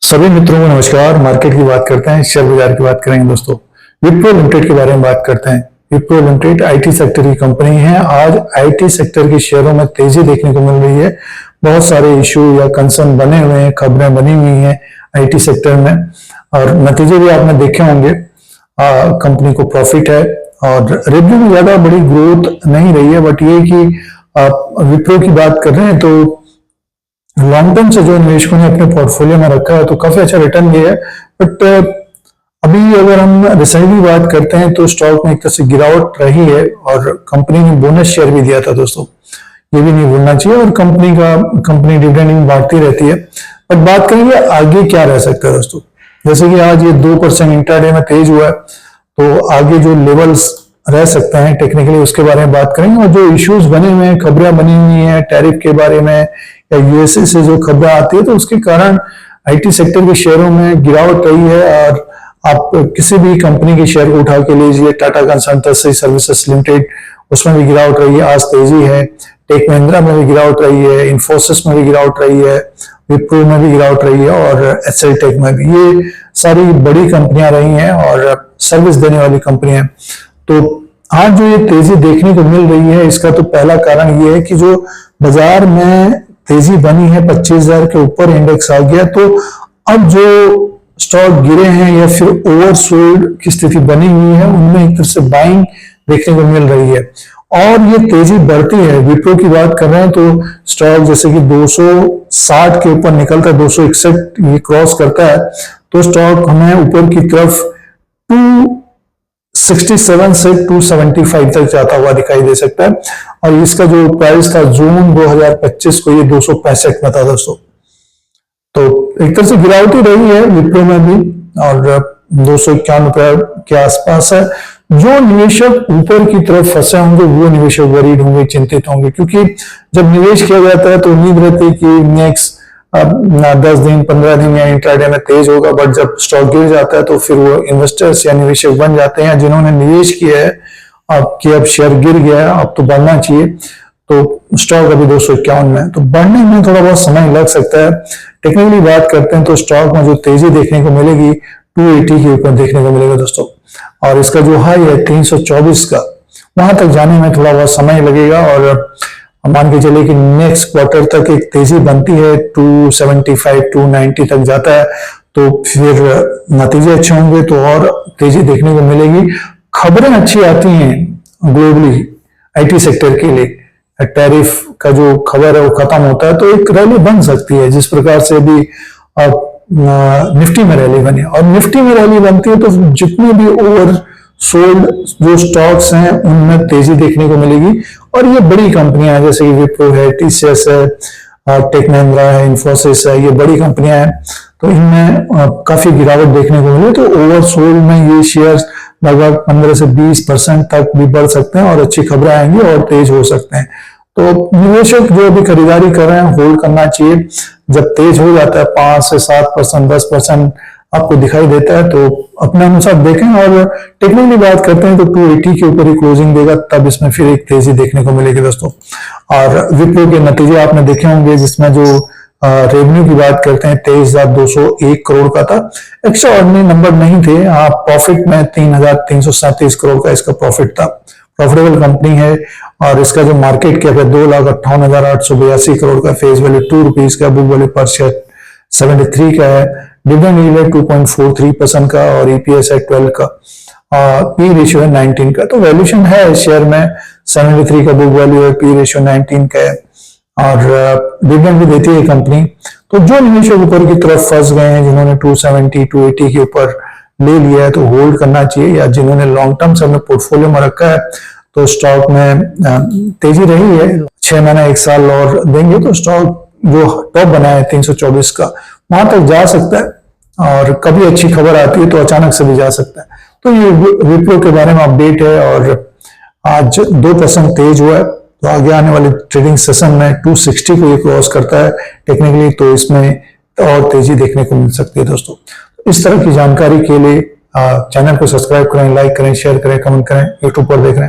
सभी मित्रों को नमस्कार। मार्केट की बात करते हैं, शेयर बाजार की बात करेंगे दोस्तों। विप्रो लिमिटेड के बारे में बात करते हैं। विप्रो लिमिटेड आईटी सेक्टर की कंपनी है। आज आईटी सेक्टर के शेयरों में तेजी देखने को मिल रही है। बहुत सारे इशू या कंसर्न बने हुए हैं, खबरें बनी हुई हैं आईटी सेक्टर में, और नतीजे भी आपने देखे होंगे। कंपनी को प्रॉफिट है और रेवेन्यू में ज्यादा बड़ी ग्रोथ नहीं रही है, बट ये कि विप्रो की बात कर रहे हैं तो लॉन्ग टर्म से जो निवेशकों ने अपने पोर्टफोलियो में रखा है तो काफी अच्छा रिटर्न दिया है। बट अभी अगर हम रिसेंटली बात करते हैं तो स्टॉक में एक तरह से गिरावट रही है और कंपनी ने बोनस शेयर भी दिया था दोस्तों, ये भी नहीं भूलना चाहिए। और कंपनी डिविडेंड बांटती रहती है। बट बात करेंगे आगे क्या रह सकता है दोस्तों। जैसे कि आज ये 2% इंट्राडे में तेज हुआ है, तो आगे जो लेवल्स रह सकते हैं टेक्निकली उसके बारे में बात करेंगे। और जो इश्यूज बने हुए हैं, खबरें बनी हुई हैं टैरिफ के बारे में या यूएसए से जो खबरें आती है, तो उसके कारण आईटी सेक्टर के शेयरों में गिरावट रही है। और आप किसी भी कंपनी के शेयर को उठा के लीजिए, टाटा कंसल्टेंसी सर्विसेज लिमिटेड, उसमें भी गिरावट रही है, आज तेजी है। टेक महिंद्रा में भी गिरावट रही है, इन्फोसिस में भी गिरावट रही है, विप्रो में भी गिरावट रही है और एचएल टेक में भी। ये सारी बड़ी कंपनियां रही हैं और सर्विस देने वाली कंपनियां। तो आज जो ये तेजी देखने को मिल रही है, इसका तो पहला कारण ये है कि जो बाजार में तेजी बनी है, 25,000 के ऊपर इंडेक्स आ गया, तो अब जो स्टॉक गिरे हैं या फिर ओवरसोल्ड की स्थिति बनी हुई है, उनमें एक तरह से बाइंग देखने को मिल रही है और ये तेजी बढ़ती है। विप्रो की बात कर रहे हैं तो स्टॉक जैसे कि 260 के ऊपर निकलता है, 261 ये क्रॉस करता है, तो स्टॉक हमें ऊपर की तरफ 267 से 275 तक जाता हुआ दिखाई दे सकता है। और इसका जो प्राइस था जून 2025 को, ये 265 में था दोस्तों। तो एक तरह से गिरावट ही रही है विप्रो में भी और 251 रुपए के आसपास है। जो निवेशक ऊपर की तरफ फंसे होंगे वो निवेशक वरीड होंगे, चिंतित होंगे, क्योंकि जब निवेश किया जाता है तो उम्मीद रहती है कि नेक्स्ट 10 दिन 15 दिन या इंट्राडे में तेज होगा। बट जब स्टॉक गिर जाता है तो फिर वो इन्वेस्टर्स या निवेशक बन जाते हैं जिन्होंने निवेश किया है अब शेयर गिर गया है, अब तो बढ़ना चाहिए। तो स्टॉक अभी 251 में, तो बढ़ने में थोड़ा बहुत समय लग सकता है। टेक्निकली बात करते हैं तो स्टॉक में जो तेजी देखने को मिलेगी 280 के ऊपर देखने को मिलेगा दोस्तों। और इसका जो हाई है 324 का, वहां तक जाने में थोड़ा बहुत समय लगेगा। और मान के चलिए कि नेक्स्ट क्वार्टर तक एक तेजी बनती है, 275 290 तक जाता है, तो फिर नतीजे अच्छे होंगे तो और तेजी देखने को मिलेगी। खबरें अच्छी आती हैं ग्लोबली आईटी सेक्टर के लिए। टैरिफ का जो खबर है वो खत्म होता है तो एक रैली बन सकती है, जिस प्रकार से अभी निफ्टी में रैली बनी। और निफ्टी में रैली बनती है तो जितने भी ओवर सोल्ड जो स्टॉक्स हैं उनमें तेजी देखने को मिलेगी। और ये बड़ी कंपनियां हैं जैसे कि विप्रो है, टीसीएस है, टेक महिंद्रा है, इन्फोसिस है, ये बड़ी कंपनियां हैं, तो इनमें काफी गिरावट देखने को मिली। तो ओवर सोल्ड में ये शेयर्स लगभग 15 से 20% तक भी बढ़ सकते हैं और अच्छी खबरें आएंगी और तेज हो सकते हैं। तो निवेशक जो अभी खरीदारी कर रहे हैं होल्ड करना चाहिए। जब तेज हो जाता है 5 से 7%, 10% आपको दिखाई देता है तो अपने अनुसार देखें। और टेक्निकली बात करते हैं तो 280 के ऊपर ही क्लोजिंग देगा, तब इसमें फिर एक तेजी देखने को मिलेगी दोस्तों। और विप्रो के नतीजे आपने देखे होंगे, जिसमें जो रेवेन्यू की बात करते हैं 23,201 करोड़ का था। एक्स्ट्रा ऑर्डिनरी नंबर नहीं थे। प्रॉफिट में 3,337 करोड़ का इसका प्रॉफिट था। प्रॉफिटेबल कंपनी है और इसका जो मार्केट कैप है 2,58,882 करोड़ का, फेस वैल्यू 2 रुपीज का, बुक वैल्यू पर शेयर 73 का है, डिविडेंड यील्ड है 2.43% का और ईपीएस है 12 का, पी रेशियो है 19 का। तो वैल्यूएशन है शेयर में 73 का, बुक वैल्यू है, पी रेशियो 19 का है और डिविडेंड भी देती है कंपनी। तो जो निवेशक ऊपर की तरफ फंस गए हैं, जिन्होंने 270 280 के ऊपर ले लिया है तो होल्ड करना चाहिए, या जिन्होंने लॉन्ग टर्म से अपने पोर्टफोलियो में रखा है तो स्टॉक में तेजी रही है। 6 महीना 1 साल और देंगे तो स्टॉक जो टॉप बना है 324 का, वहां तक जा सकता है। और कभी अच्छी खबर आती है तो अचानक से भी जा सकता है। तो ये विप्रो के बारे में अपडेट है। और आज 2% तेज हुआ है, तो आगे आने वाले ट्रेडिंग सेशन में 260 को ये क्रॉस करता है टेक्निकली, तो इसमें और तेजी देखने को मिल सकती है दोस्तों। इस तरह की जानकारी के लिए चैनल को सब्सक्राइब करें, लाइक करें, शेयर करें, कमेंट करें। यूट्यूब पर देख रहे हैं।